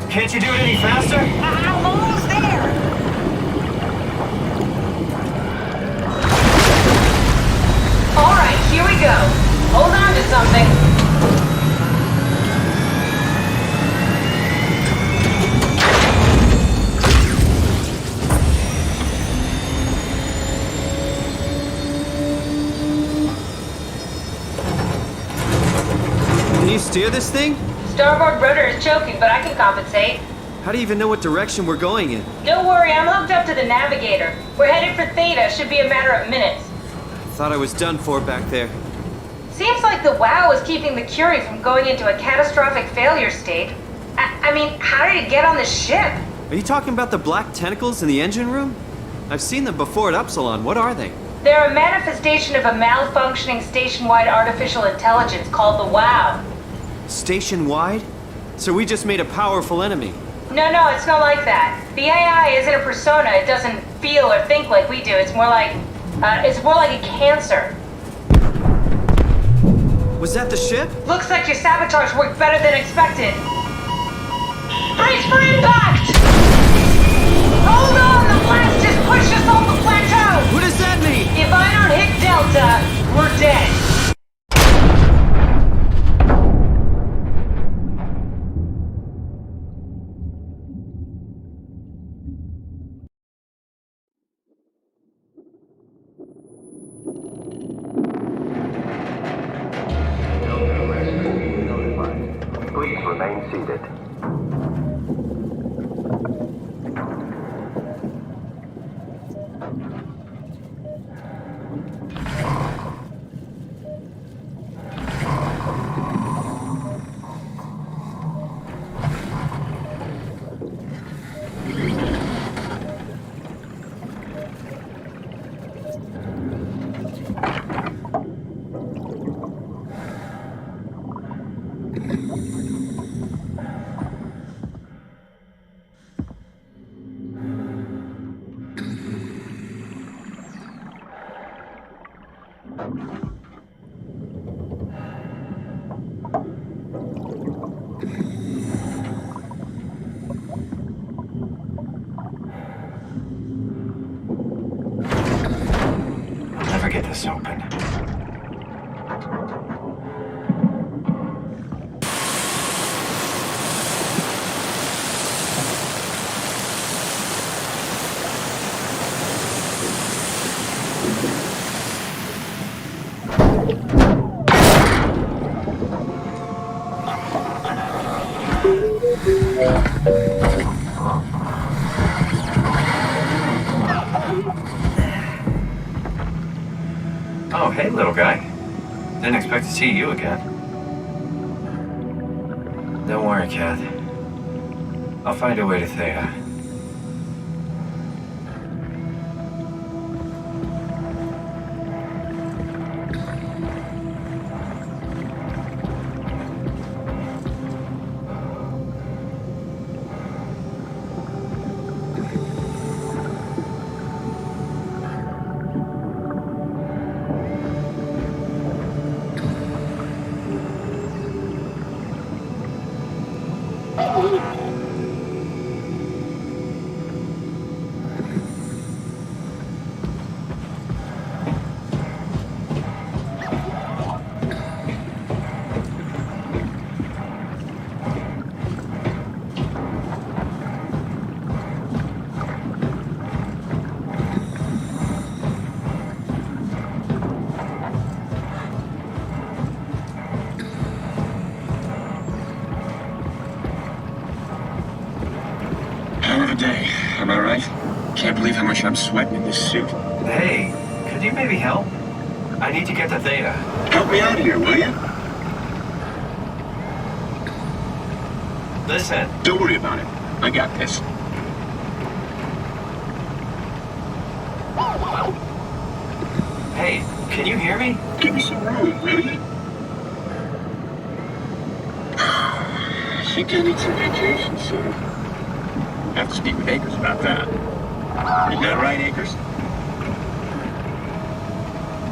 Can't you do it any faster? I'm almost there! Alright, here we go. Hold on to something. Can you steer this thing? Starboard rudder is choking, but I can compensate. How do you even know what direction we're going in? Don't worry, I'm hooked up to the navigator. We're headed for Theta, should be a matter of minutes. Thought I was done for back there. Seems like the WOW is keeping the Curie from going into a catastrophic failure state. I mean, how did it get on the ship? Are you talking about the black tentacles in the engine room? I've seen them before at Upsilon. What are they? They're a manifestation of a malfunctioning station-wide artificial intelligence called the WOW. Station-wide? So we just made a powerful enemy. No, it's not like that. The AI isn't a persona. It doesn't feel or think like we do. It's more like a cancer. Was that the ship? Looks like your sabotage worked better than expected. Brace for impact! Hold on, the blast just pushed us off the plateau! What does that mean? If I don't hit Delta, we're dead. Please remain seated. Never get this open. Oh, hey, little guy. Didn't expect to see you again. Don't worry, Kath. I'll find a way to Theta. Day. Am I right? Can't believe how much I'm sweating in this suit. Hey, could you maybe help? I need to get to Theta. Help me out here, will you? Listen. Don't worry about it. I got this. Hey, can you hear me? Give me some room, will you? I think I need some vacation soon. Have to speak with Akers about that. Isn't that right, Akers?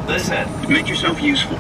Listen. Make yourself useful.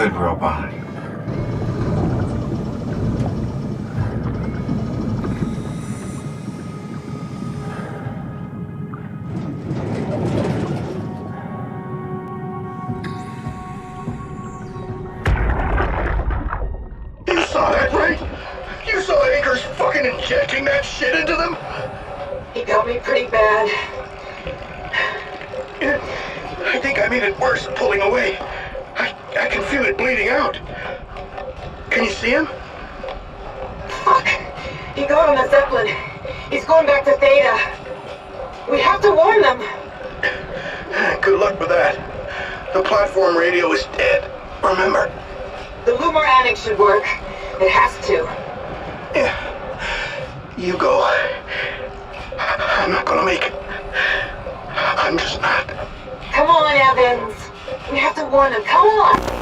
Good robot. You saw that, right? You saw Akers fucking injecting that shit into them? He got me pretty bad. I think I made it worse pulling away. I can feel it bleeding out. Can you see him? Fuck! He got on the Zeppelin. He's going back to Theta. We have to warn them. Good luck with that. The platform radio is dead. Remember? The Lumar Annex should work. It has to. Yeah. You go. I'm not gonna make it. I'm just not. Come on, Evans. We have to warn them. Come on!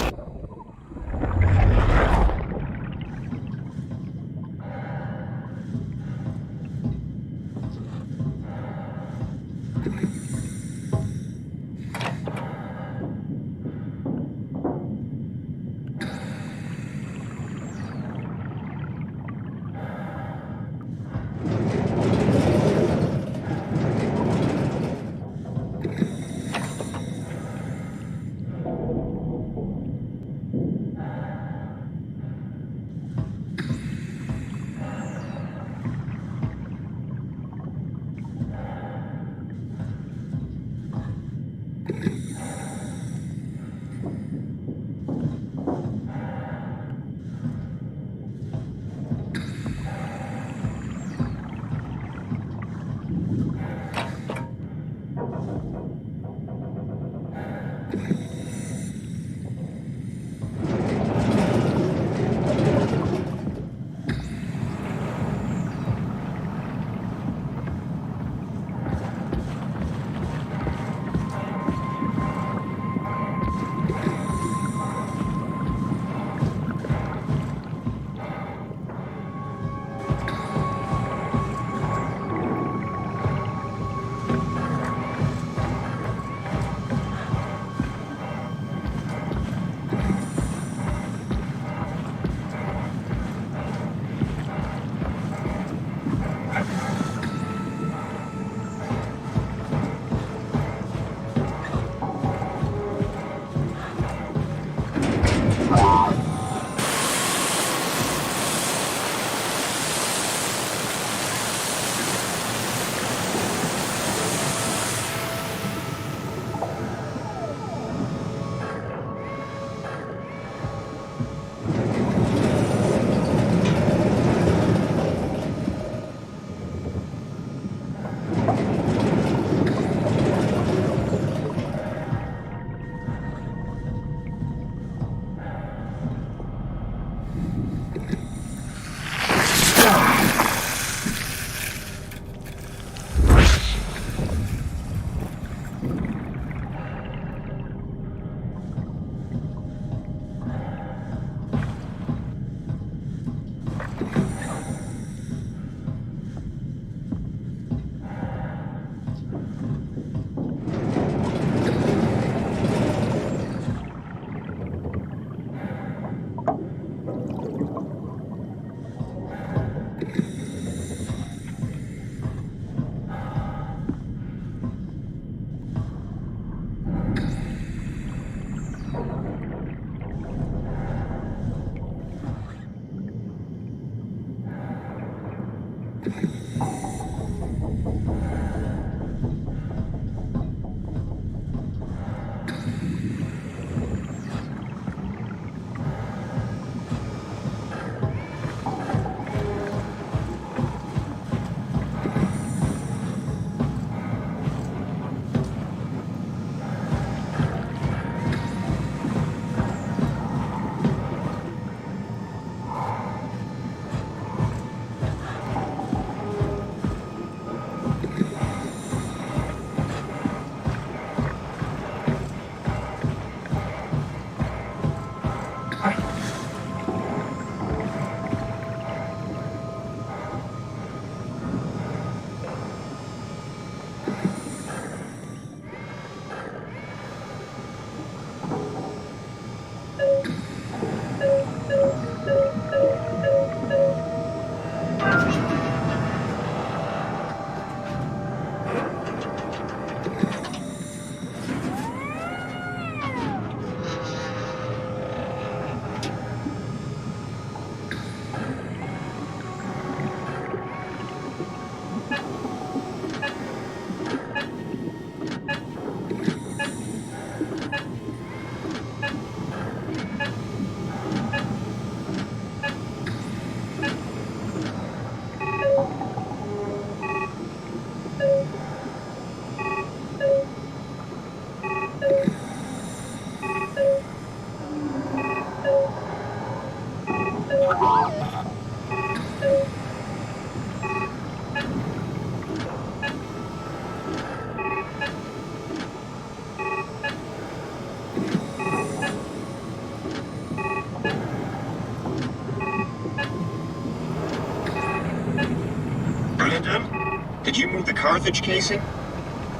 Did you move the Carthage casing?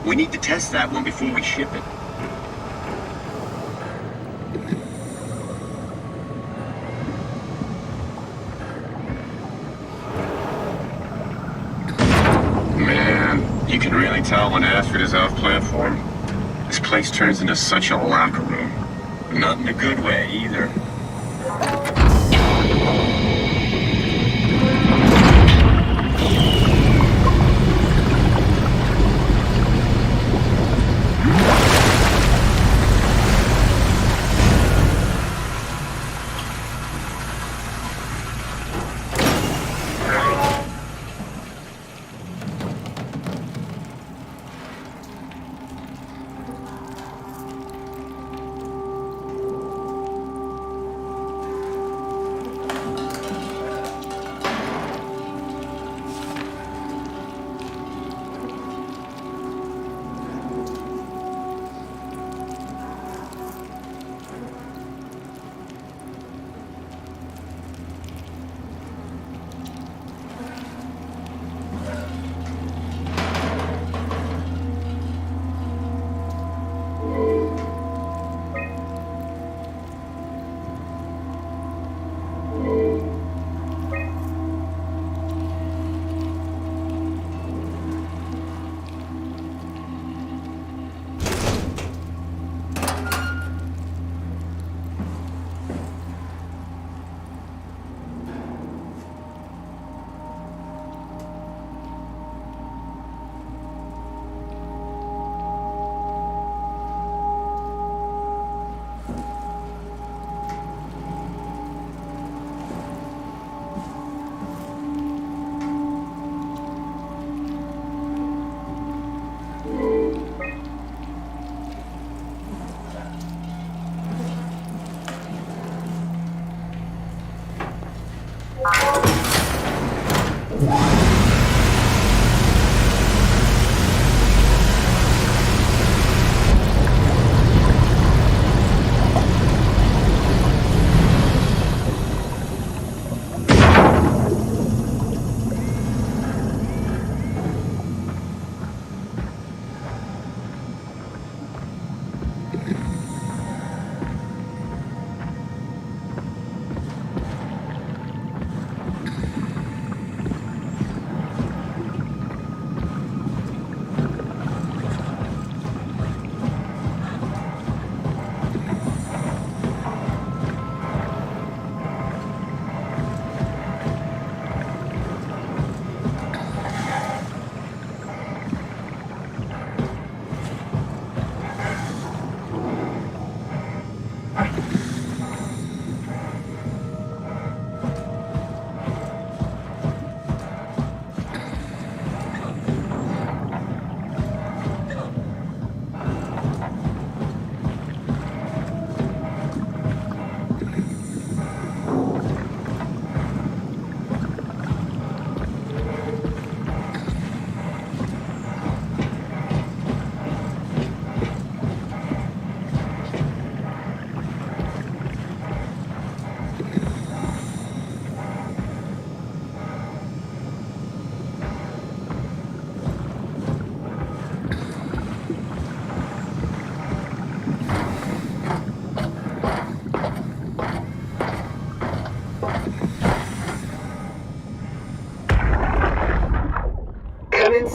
We need to test that one before we ship it. Man, you can really tell when Astrid is off platform. This place turns into such a locker room. Not in a good way, either.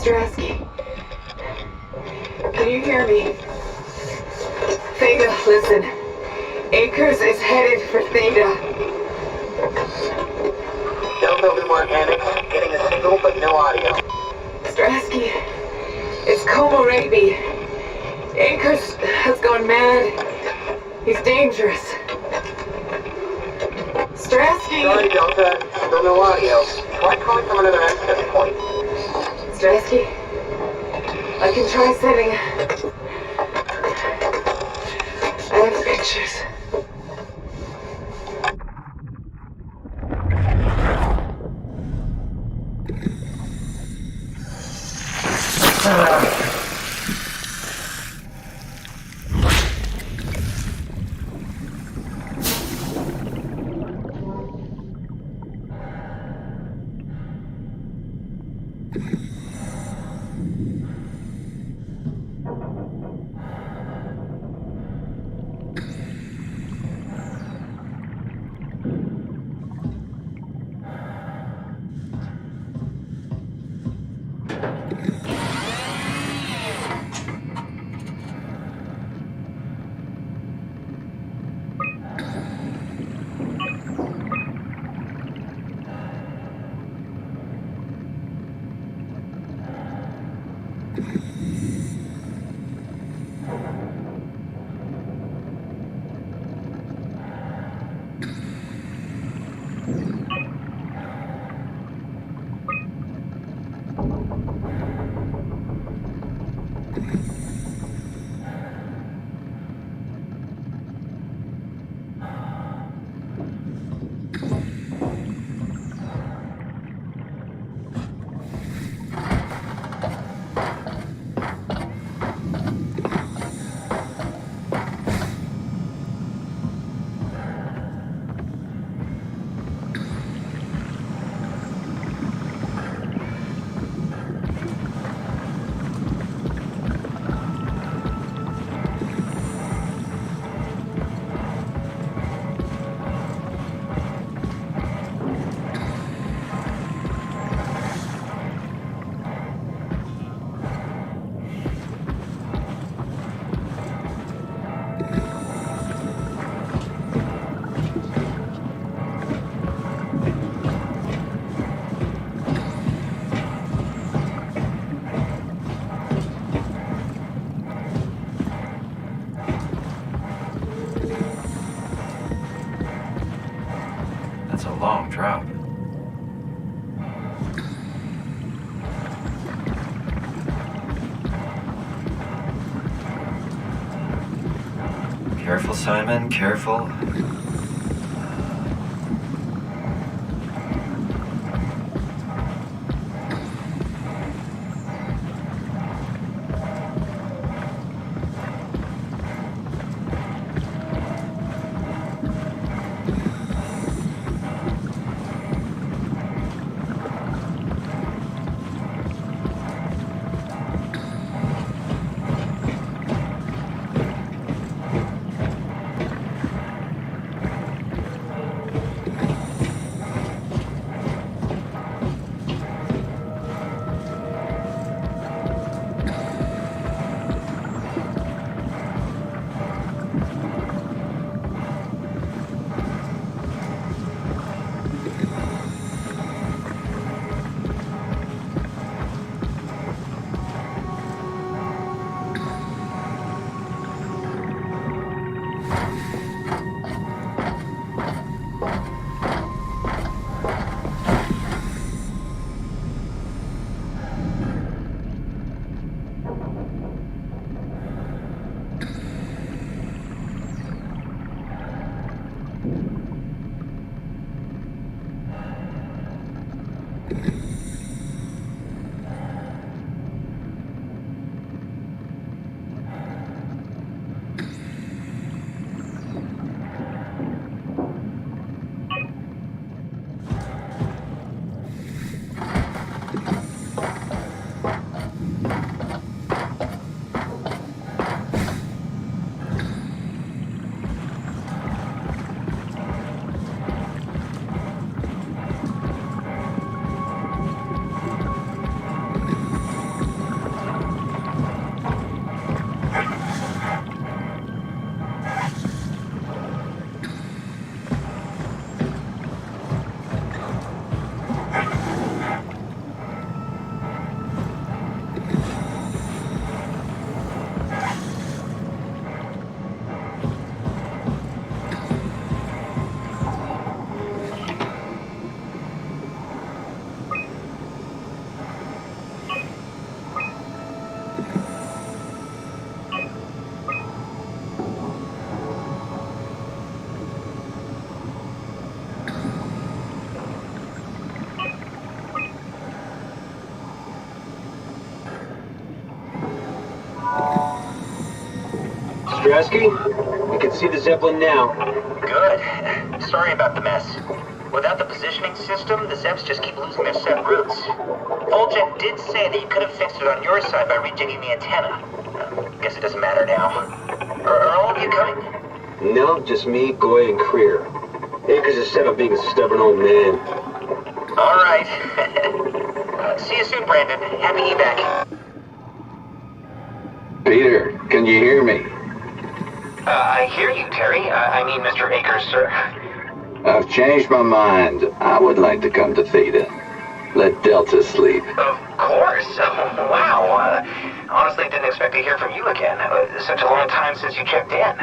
Strasky. Can you hear me? Theta, listen. Akers is headed for Theta. Delta will be more organics, getting a signal but no audio. Strasky, it's Komorebi. Akers has gone mad. He's dangerous. Strasky! Sorry, Delta. Still no audio. Try calling from another access point. Strasky, I can try sending. I have pictures. That's a long drop. Careful, Simon, careful. Strasky, we can see the Zeppelin now. Good. Sorry about the mess. Without the positioning system, the Zeps just keep losing their set routes. Voljet did say that you could have fixed it on your side by rejigging the antenna. Guess it doesn't matter now. Are all of you coming? No, just me, Goy, and Creer. Akers is set up being a stubborn old man. All right. See you soon, Brandon. Happy evac. Peter, can you hear me? I hear you, Terry. I mean, Mr. Akers, sir. I've changed my mind. I would like to come to Theta. Let Delta sleep. Of course. Wow. Honestly, didn't expect to hear from you again. Such a long time since you checked in.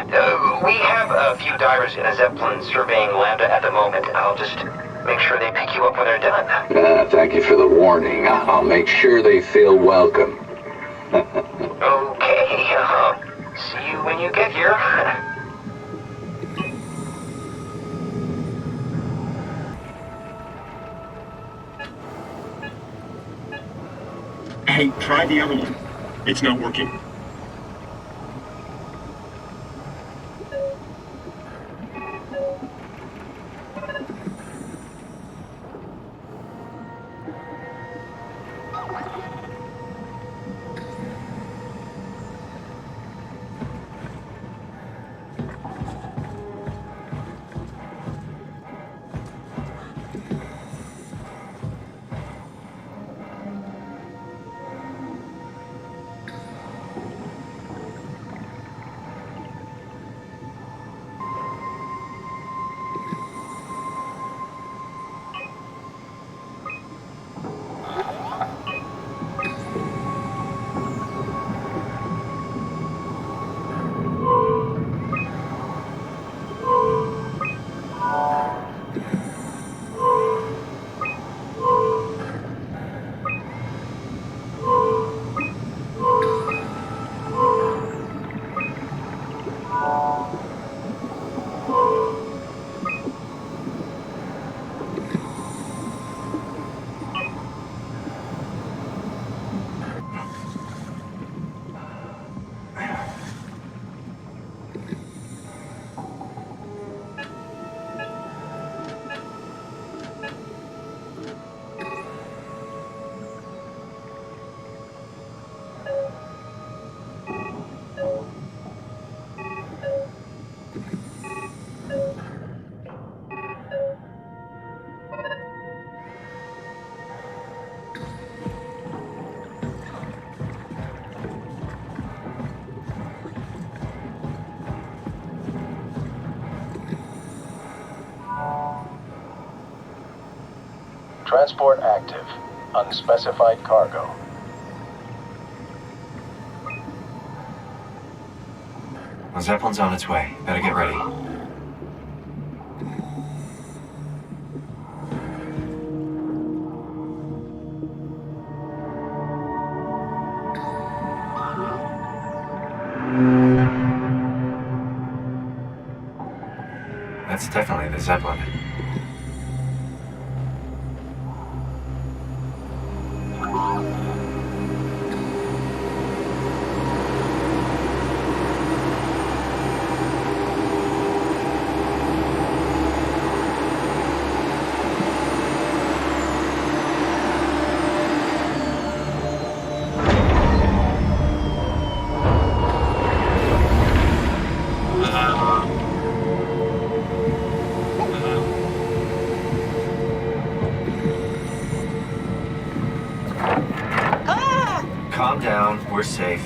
We have a few divers in a Zeppelin surveying Lambda at the moment. I'll just make sure they pick you up when they're done. Thank you for the warning. I'll make sure they feel welcome. Okay. See you when you get here. Hey, try the other one. It's not working. Transport active. Unspecified cargo. The Zeppelin's on its way. Better get ready. That's definitely the Zeppelin. Calm down, we're safe.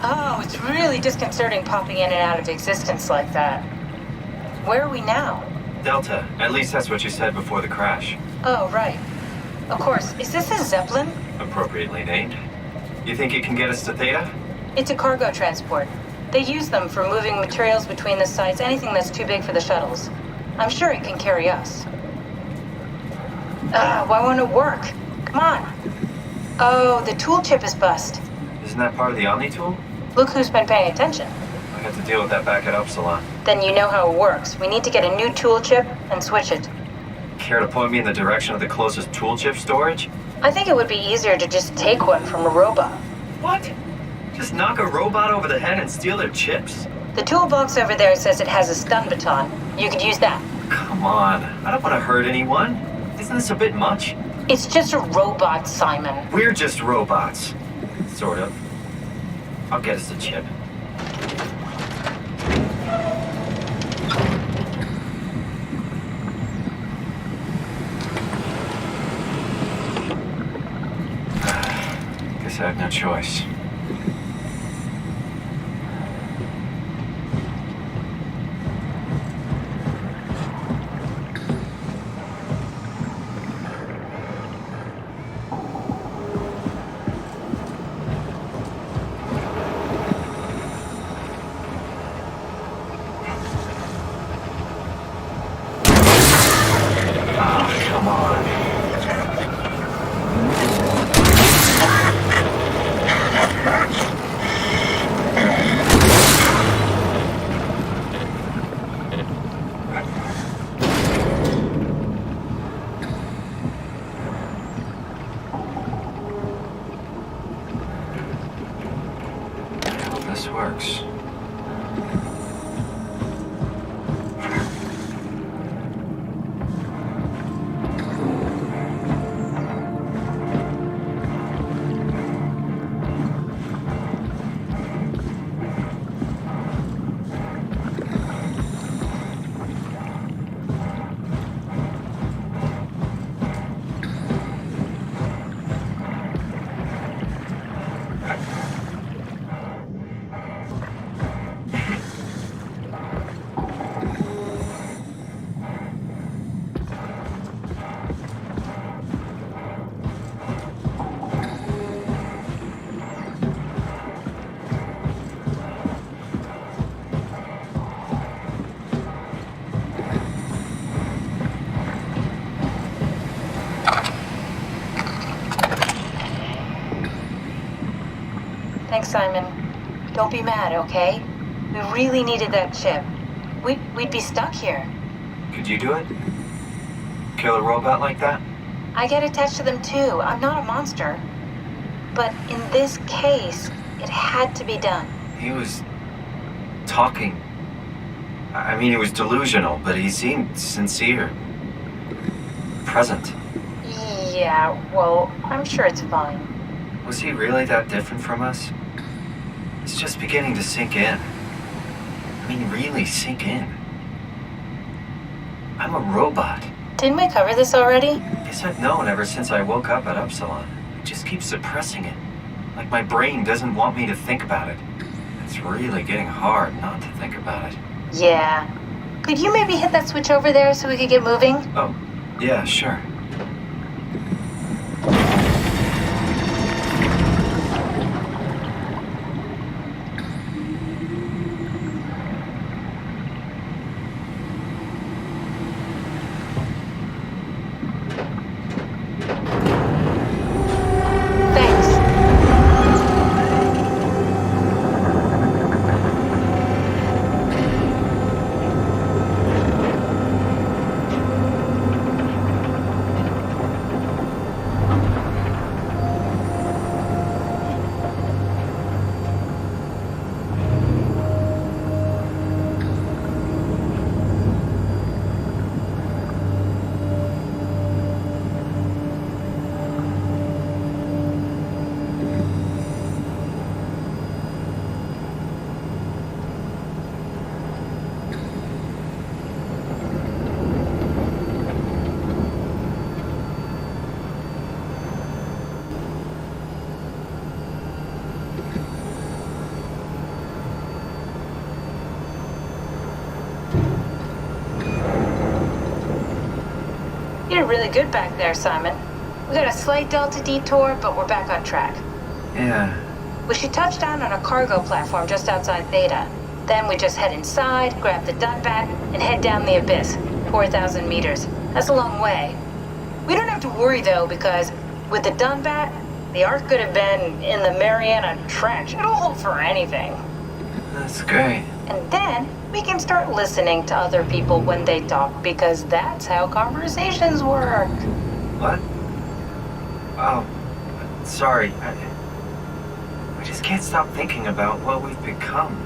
Oh, it's really disconcerting popping in and out of existence like that. Where are we now? Delta, at least that's what you said before the crash. Oh, right. Of course. Is this a Zeppelin? Appropriately named. You think it can get us to Theta? It's a cargo transport. They use them for moving materials between the sites, anything that's too big for the shuttles. I'm sure it can carry us. Why won't it work? Come on. Oh, the tool chip is bust. Isn't that part of the Omni tool? Look who's been paying attention. I had to deal with that back at Upsilon. Then you know how it works. We need to get a new tool chip and switch it. Care to point me in the direction of the closest tool chip storage? I think it would be easier to just take one from a robot. What? Just knock a robot over the head and steal their chips? The toolbox over there says it has a stun baton. You could use that. Come on, I don't want to hurt anyone. Isn't this a bit much? It's just a robot, Simon. We're just robots. Sort of. I'll get us the chip. Guess I have no choice. This works. Thanks, Simon. Don't be mad, okay? We really needed that chip. We'd be stuck here. Could you do it? Kill a robot like that? I get attached to them too. I'm not a monster. But in this case, it had to be done. He was talking. I mean, he was delusional, but he seemed sincere. Present. Yeah, well, I'm sure it's fine. Was he really that different from us? It's just beginning to sink in. I mean, really sink in. I'm a robot. Didn't we cover this already? Guess I've known ever since I woke up at Upsilon. I just keep suppressing it. Like my brain doesn't want me to think about it. It's really getting hard not to think about it. Yeah. Could you maybe hit that switch over there so we could get moving? Oh, yeah, sure. You did really good back there, Simon. We got a slight delta detour, but we're back on track. Yeah. We should touch down on a cargo platform just outside Theta. Then we just head inside, grab the Dunbat, and head down the abyss. 4,000 meters. That's a long way. We don't have to worry, though, because with the Dunbat, the Ark could have been in the Mariana Trench. It'll hold for anything. That's great. And then we can start listening to other people when they talk, because that's how conversations work. What? Oh, sorry. I just can't stop thinking about what we've become.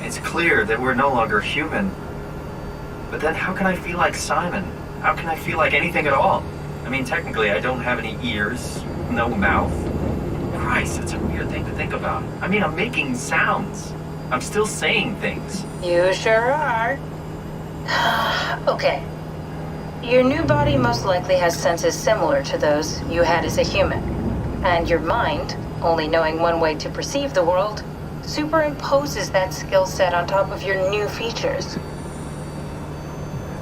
It's clear that we're no longer human. But then how can I feel like Simon? How can I feel like anything at all? I mean, technically, I don't have any ears, no mouth. Christ, that's a weird thing to think about. I mean, I'm making sounds. I'm still saying things. You sure are. Okay. Your new body most likely has senses similar to those you had as a human. And your mind, only knowing one way to perceive the world, superimposes that skill set on top of your new features.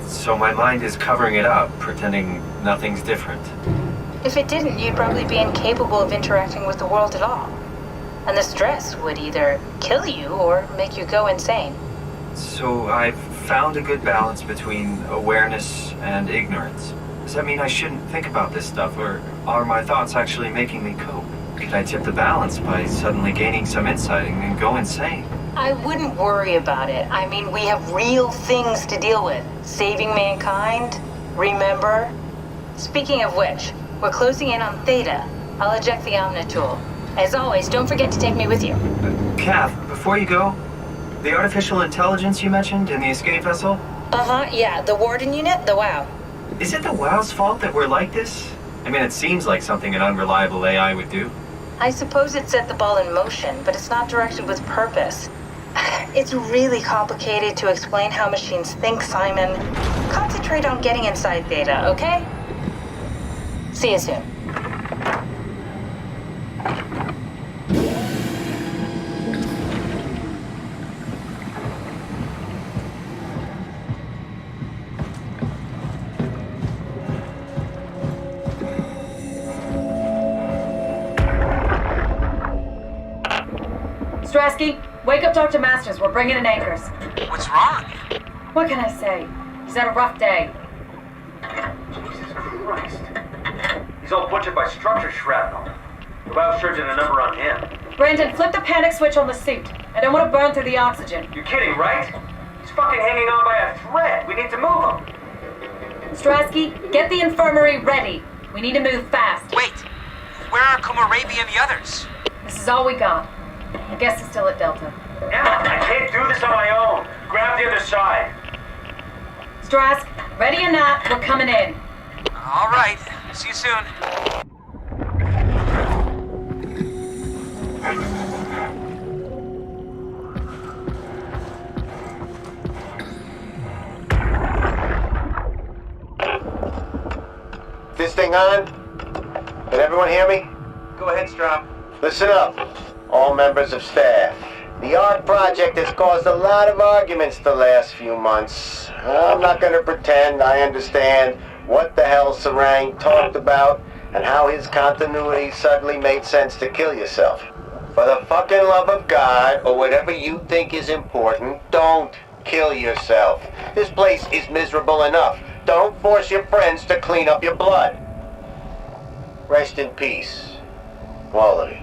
So my mind is covering it up, pretending nothing's different. If it didn't, you'd probably be incapable of interacting with the world at all. And the stress would either kill you or make you go insane. So I've found a good balance between awareness and ignorance. Does that mean I shouldn't think about this stuff, or are my thoughts actually making me cope? Could I tip the balance by suddenly gaining some insight and go insane? I wouldn't worry about it. I mean, we have real things to deal with. Saving mankind, remember? Speaking of which, we're closing in on Theta. I'll eject the Omnitool. As always, don't forget to take me with you. Kath, before you go, the artificial intelligence you mentioned in the escape vessel? Uh-huh, yeah, the Warden unit, the WOW. Is it the WOW's fault that we're like this? I mean, it seems like something an unreliable AI would do. I suppose it set the ball in motion, but it's not directed with purpose. It's really complicated to explain how machines think, Simon. Concentrate on getting inside Theta, okay? See you soon. Strasky, wake up Dr. Masters. We're bringing in anchors. What's wrong? What can I say? He's had a rough day. Jesus Christ. He's all butchered by structure shrapnel. The biosurgeon a number on him. Brandon, flip the panic switch on the suit. I don't want to burn through the oxygen. You're kidding, right? He's fucking hanging on by a thread. We need to move him. Strasky, get the infirmary ready. We need to move fast. Wait, where are Komorabi and the others? This is all we got. I guess he's still at Delta. Emma, I can't do this on my own. Grab the other side. Strask, ready or not, we're coming in. All right, see you soon. This thing on? Can everyone hear me? Go ahead, Strom. Listen up, all members of staff. The ARC project has caused a lot of arguments the last few months. I'm not going to pretend I understand what the hell Sarang talked about and how his continuity suddenly made sense to kill yourself. For the fucking love of God, or whatever you think is important, don't kill yourself. This place is miserable enough. Don't force your friends to clean up your blood. Rest in peace, all of you.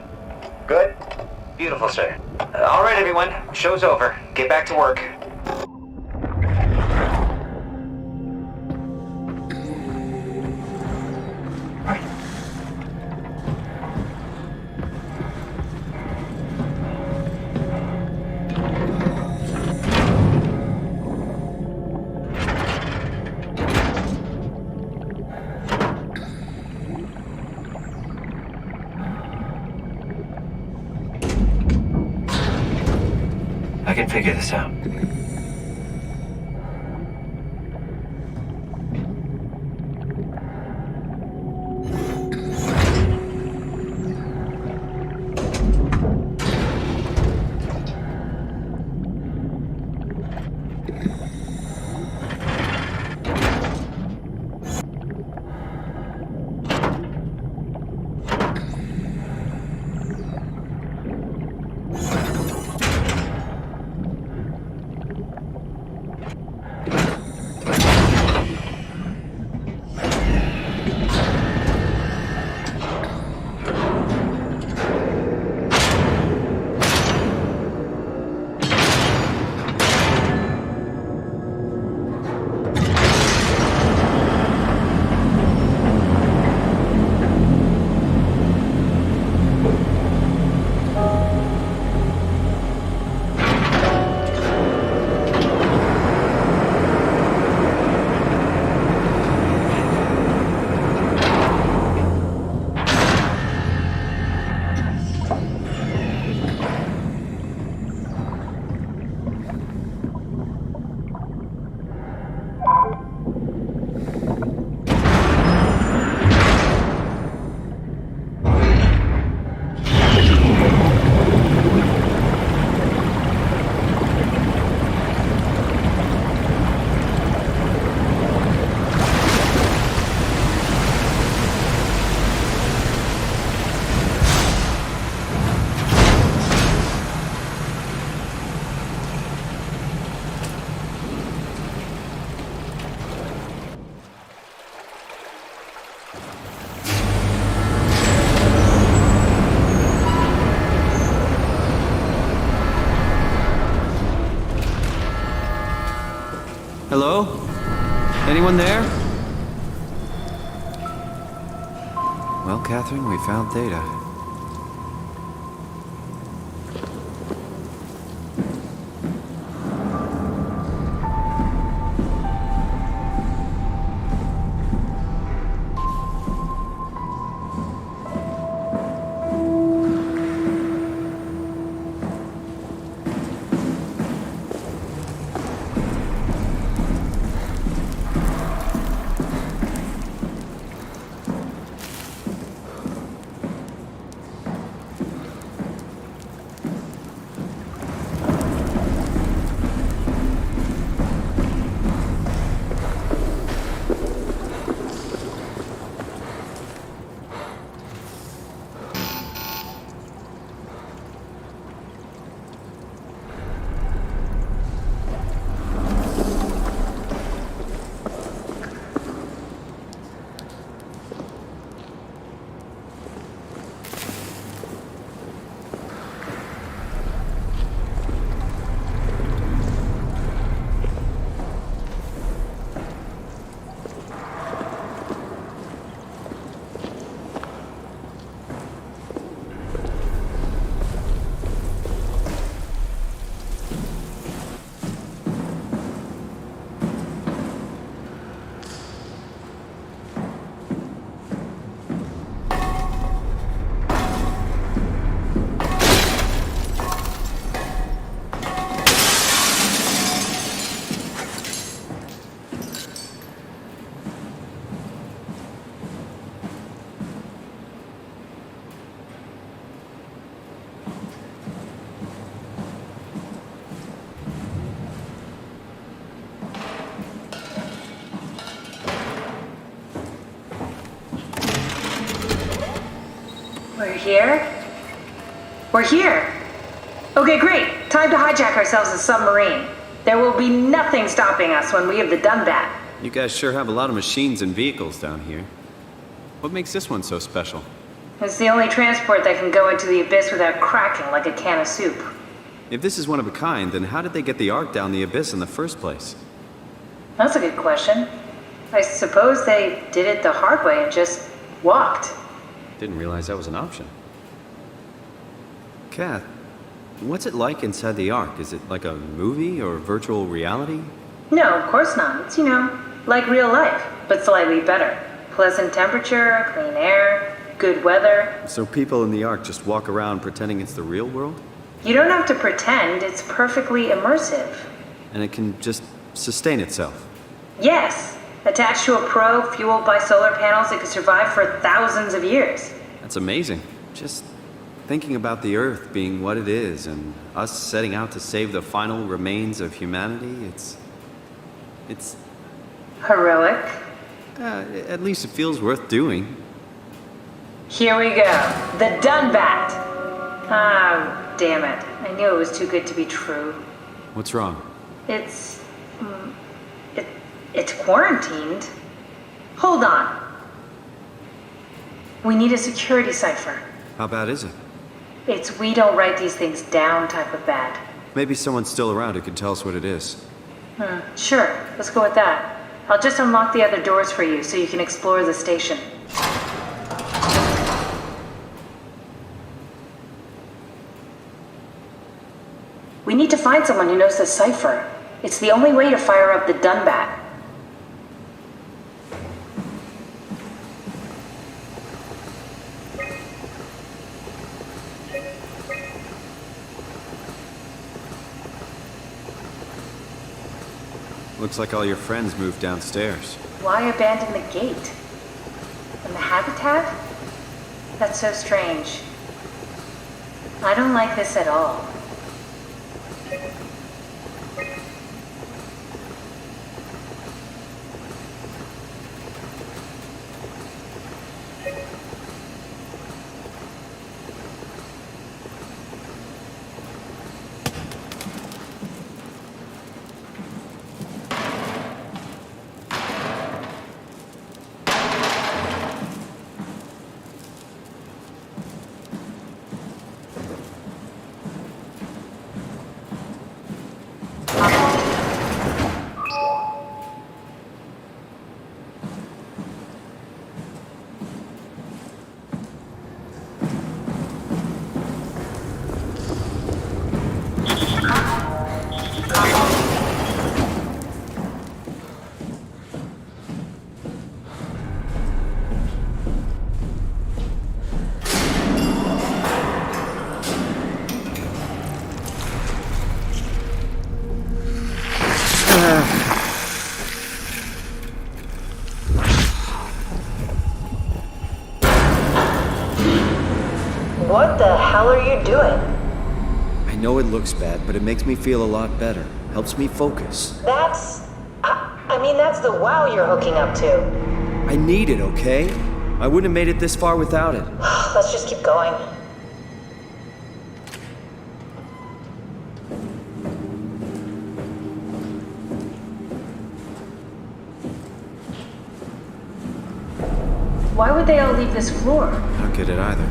Good? Beautiful, sir. All right, everyone. Show's over. Get back to work. I can figure this out. Anyone there? Well, Catherine, we found Theta. We're here? We're here! Okay, great. Time to hijack ourselves a submarine. There will be nothing stopping us when we have the Dunbat. You guys sure have a lot of machines and vehicles down here. What makes this one so special? It's the only transport that can go into the abyss without cracking like a can of soup. If this is one of a kind, then how did they get the Ark down the abyss in the first place? That's a good question. I suppose they did it the hard way and just walked. Didn't realize that was an option. Kath, what's it like inside the Ark? Is it like a movie or virtual reality? No, of course not. It's, like real life, but slightly better. Pleasant temperature, clean air, good weather. So people in the Ark just walk around pretending it's the real world? You don't have to pretend, it's perfectly immersive. And it can just sustain itself? Yes. Attached to a probe fueled by solar panels, it could survive for thousands of years. That's amazing. Just thinking about the Earth being what it is and us setting out to save the final remains of humanity, it's... Heroic. At least it feels worth doing. Here we go. The Dunbat. Ah, damn it. I knew it was too good to be true. What's wrong? It's quarantined. Hold on. We need a security cipher. How bad is it? It's we don't write these things down type of bad. Maybe someone's still around who can tell us what it is. Sure. Let's go with that. I'll just unlock the other doors for you so you can explore the station. We need to find someone who knows the cipher. It's the only way to fire up the Dunbat. Looks like all your friends moved downstairs. Why abandon the gate? And the habitat? That's so strange. I don't like this at all. What the hell are you doing? I know it looks bad, but it makes me feel a lot better. Helps me focus. That's the wow you're hooking up to. I need it, okay? I wouldn't have made it this far without it. Let's just keep going. Why would they all leave this floor? I don't get it either.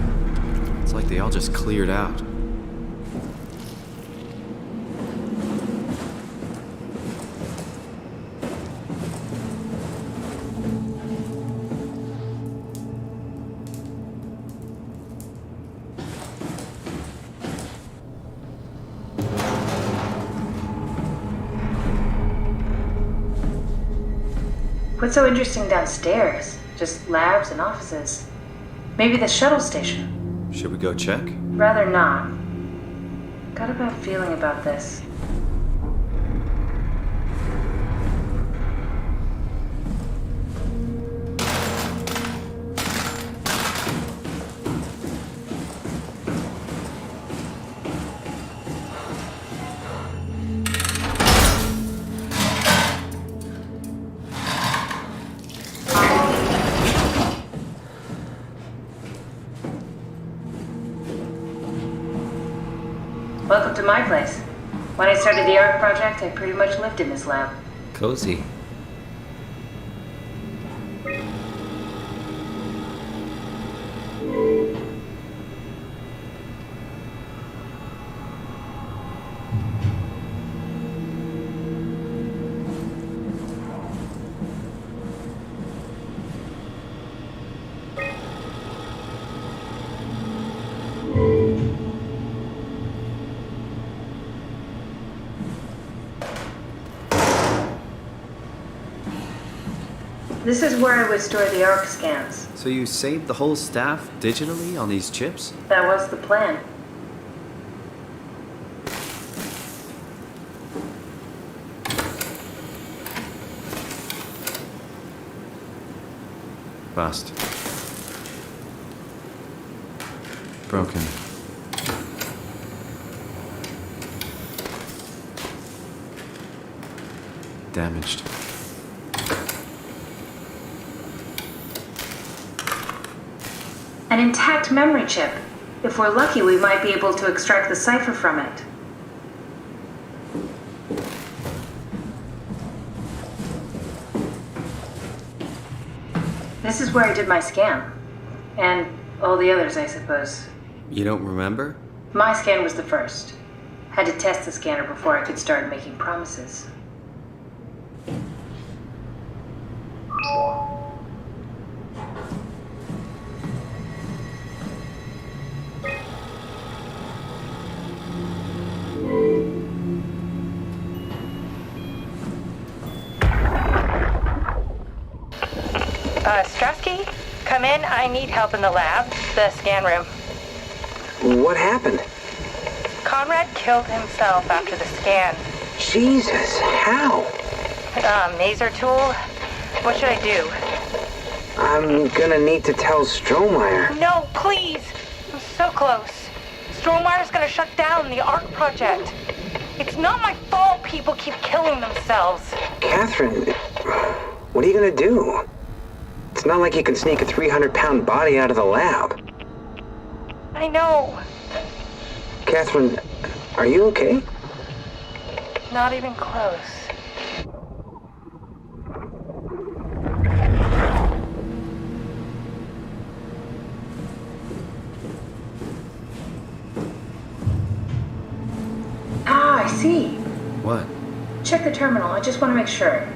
It's like they all just cleared out. What's so interesting downstairs? Just labs and offices. Maybe the shuttle station. Should we go check? Rather not. Got a bad feeling about this. Welcome to my place. When I started the ARC project, I pretty much lived in this lab. Cozy. This is where I would store the ARC scans. So you saved the whole staff digitally on these chips? That was the plan. Bust. Broken. Damaged. An intact memory chip. If we're lucky, we might be able to extract the cipher from it. This is where I did my scan. And all the others, I suppose. You don't remember? My scan was the first. Had to test the scanner before I could start making promises. Strasky, come in. I need help in the lab, the scan room. What happened? Conrad killed himself after the scan. Jesus, how? Maser tool? What should I do? I'm gonna need to tell Strohmeyer. No, please! I'm so close. Strohmeyer's gonna shut down the ARC project. It's not my fault people keep killing themselves. Catherine, what are you gonna do? It's not like you can sneak a 300-pound body out of the lab. I know. Catherine, are you okay? Not even close. Ah, I see. What? Check the terminal. I just want to make sure.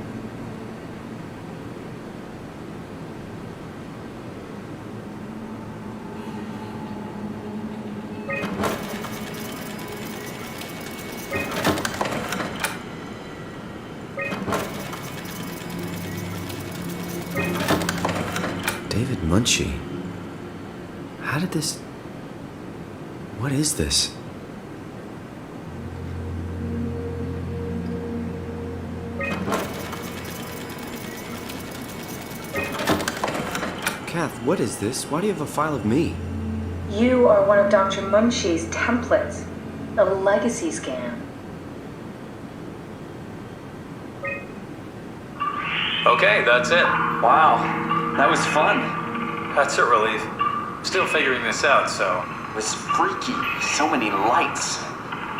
David Munchie. How did this... What is this? Kath, what is this? Why do you have a file of me? You are one of Dr. Munshie's templates. A legacy scan. Okay, that's it. Wow, that was fun. That's a relief. Still figuring this out, so. It was freaky. So many lights.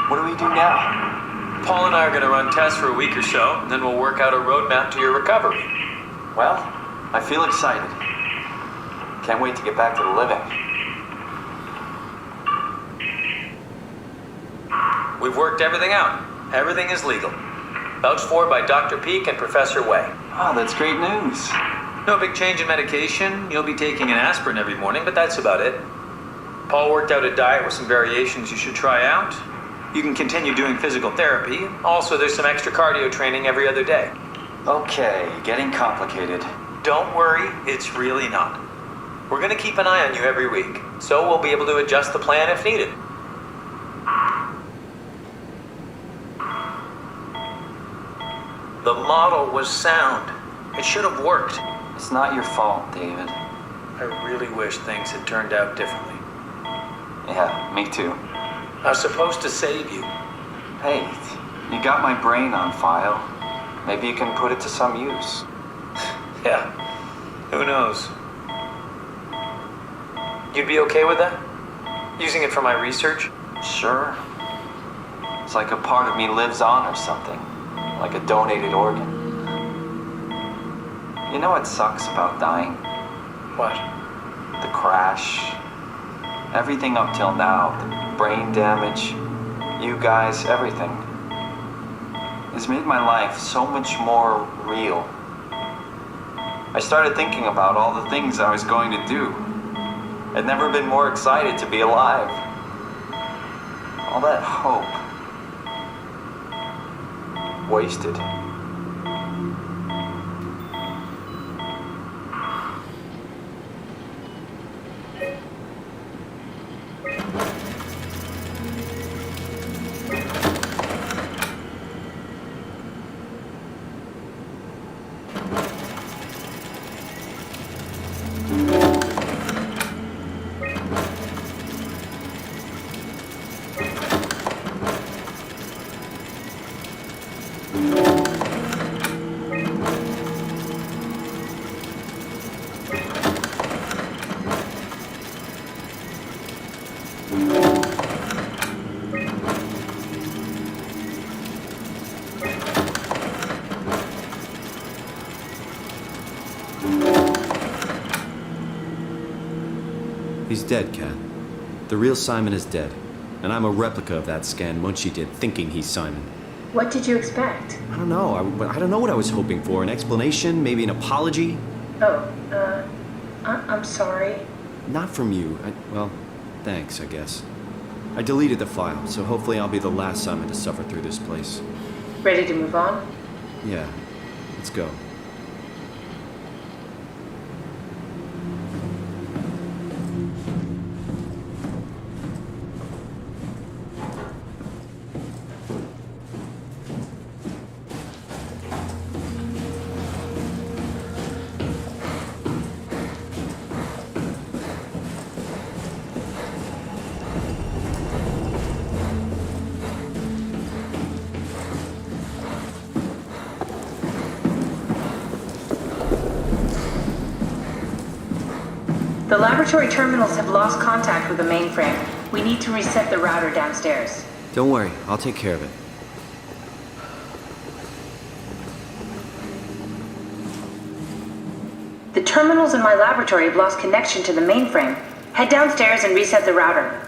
What do we do now? Paul and I are going to run tests for a week or so, and then we'll work out a roadmap to your recovery. Well, I feel excited. Can't wait to get back to the living. We've worked everything out. Everything is legal. Vouched for by Dr. Peak and Professor Way. Oh, that's great news. No big change in medication. You'll be taking an aspirin every morning, but that's about it. Paul worked out a diet with some variations you should try out. You can continue doing physical therapy. Also, there's some extra cardio training every other day. Okay, getting complicated. Don't worry, it's really not. We're going to keep an eye on you every week, so we'll be able to adjust the plan if needed. The model was sound. It should have worked. It's not your fault, David. I really wish things had turned out differently. Yeah, me too. I was supposed to save you. Hey, you got my brain on file. Maybe you can put it to some use. Yeah, who knows? You'd be okay with that? Using it for my research? Sure. It's like a part of me lives on or something. Like a donated organ. You know what sucks about dying? What? The crash. Everything up till now, the brain damage, you guys, everything, has made my life so much more real. I started thinking about all the things I was going to do. I'd never been more excited to be alive. All that hope. Wasted. He's dead, Kat. The real Simon is dead. And I'm a replica of that scan Munchie did, thinking he's Simon. What did you expect? I don't know. I don't know what I was hoping for. An explanation? Maybe an apology? Oh, I'm sorry. Not from you. Well, thanks, I guess. I deleted the file, so hopefully I'll be the last Simon to suffer through this place. Ready to move on? Yeah. Let's go. The laboratory terminals have lost contact with the mainframe. We need to reset the router downstairs. Don't worry, I'll take care of it. The terminals in my laboratory have lost connection to the mainframe. Head downstairs and reset the router.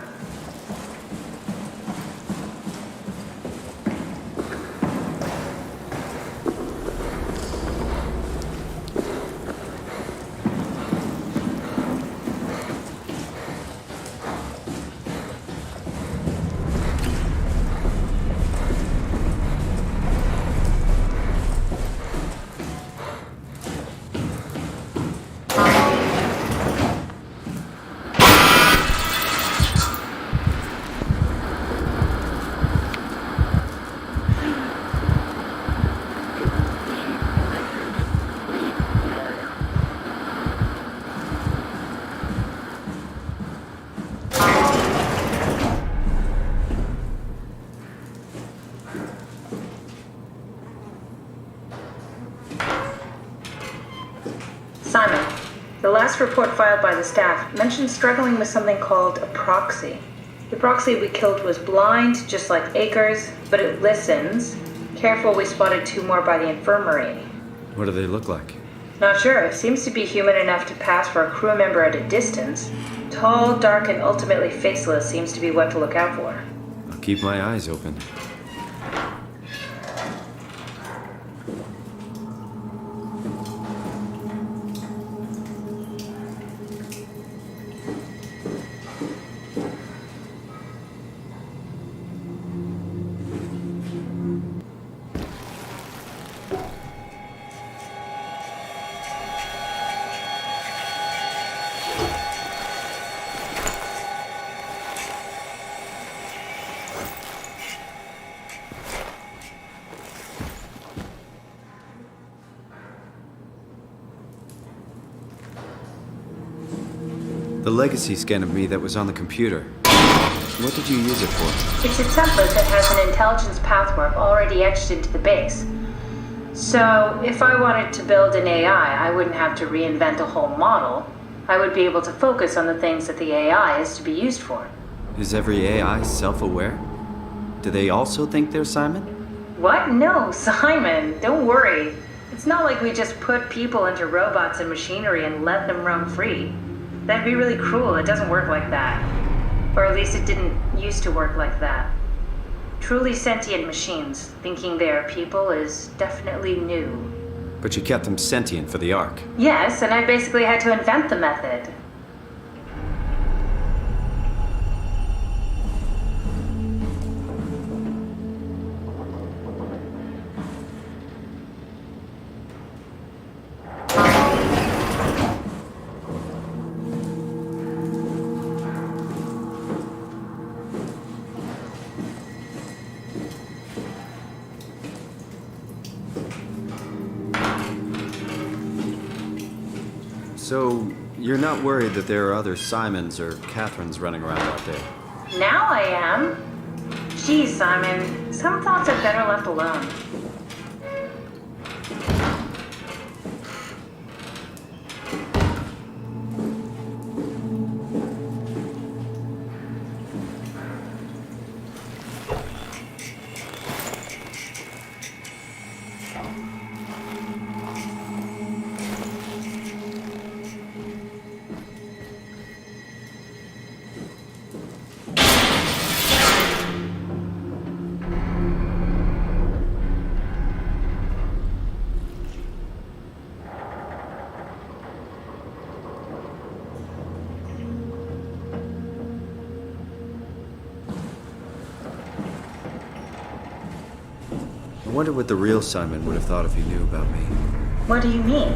Simon, the last report filed by the staff mentioned struggling with something called a proxy. The proxy we killed was blind, just like Akers, but it listens. Careful, we spotted 2 more by the infirmary. What do they look like? Not sure. It seems to be human enough to pass for a crew member at a distance. Tall, dark, and ultimately faceless seems to be what to look out for. I'll keep my eyes open. The legacy scan of me that was on the computer. What did you use it for? It's a template that has an intelligence pathwork already etched into the base. So, if I wanted to build an AI, I wouldn't have to reinvent a whole model. I would be able to focus on the things that the AI is to be used for. Is every AI self-aware? Do they also think they're Simon? What? No, Simon, don't worry. It's not like we just put people into robots and machinery and let them roam free. That'd be really cruel. It doesn't work like that. Or at least it didn't used to work like that. Truly sentient machines, thinking they are people, is definitely new. But you kept them sentient for the Ark. Yes, and I basically had to invent the method. So, you're not worried that there are other Simons or Catherines running around out there? Now I am. Geez, Simon, some thoughts are better left alone. I wonder what the real Simon would have thought if he knew about me. What do you mean?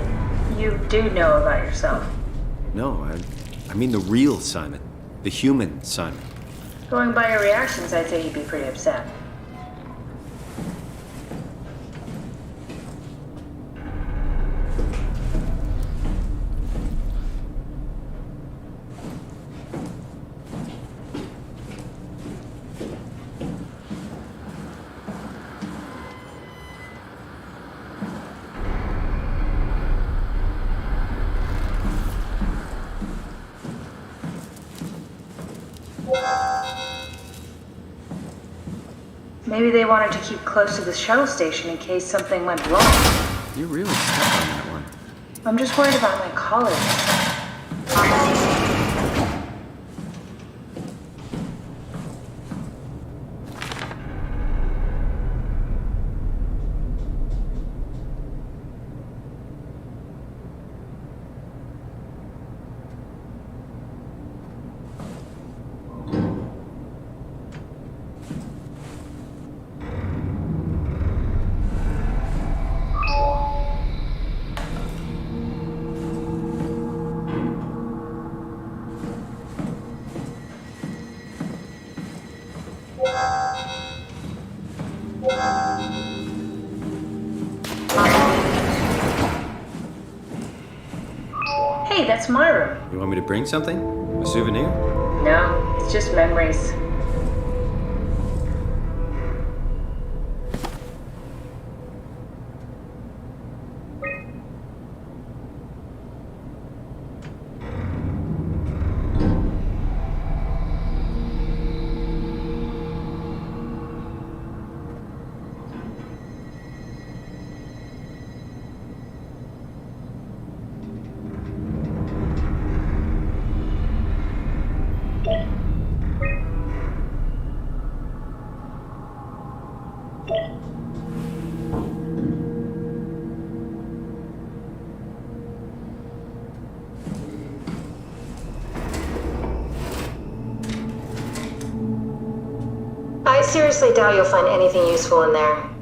You do know about yourself. No, I mean the real Simon. The human Simon. Going by your reactions, I'd say you'd be pretty upset. Maybe they wanted to keep close to the shuttle station in case something went wrong. You're really stuck on that one. I'm just worried about my colleagues. Hey, that's my room. You want me to bring something? A souvenir? No, it's just memories. seriously doubt you'll find anything useful in there.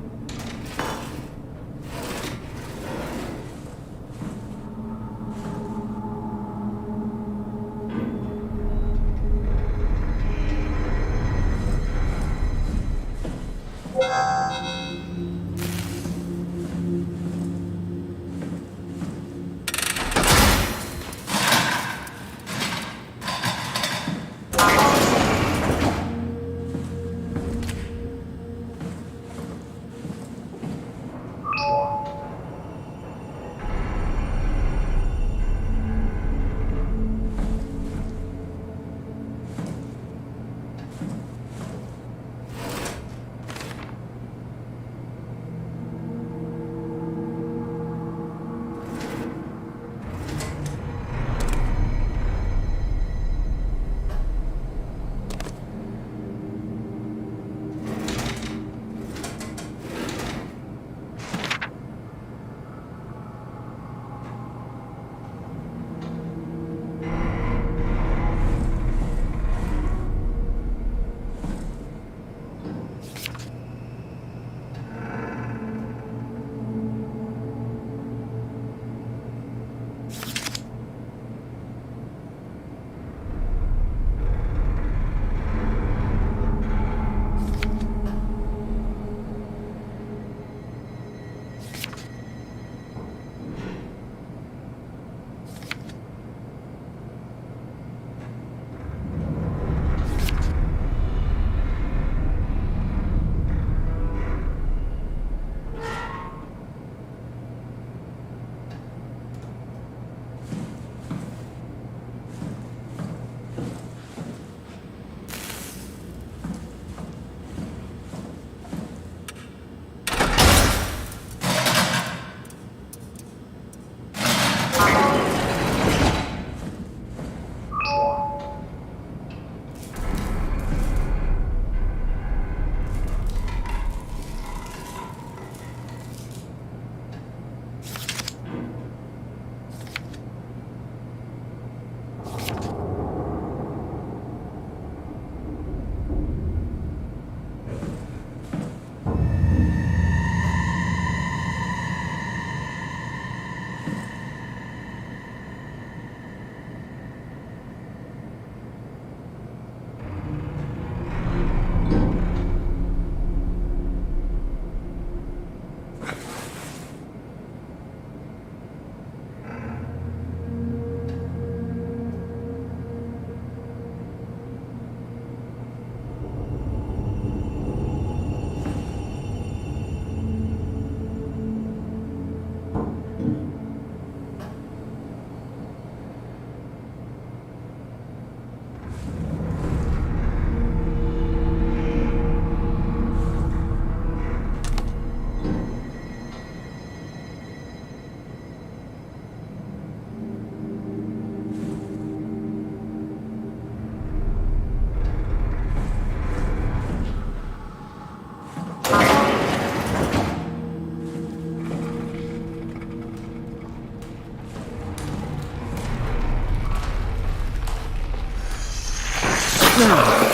No.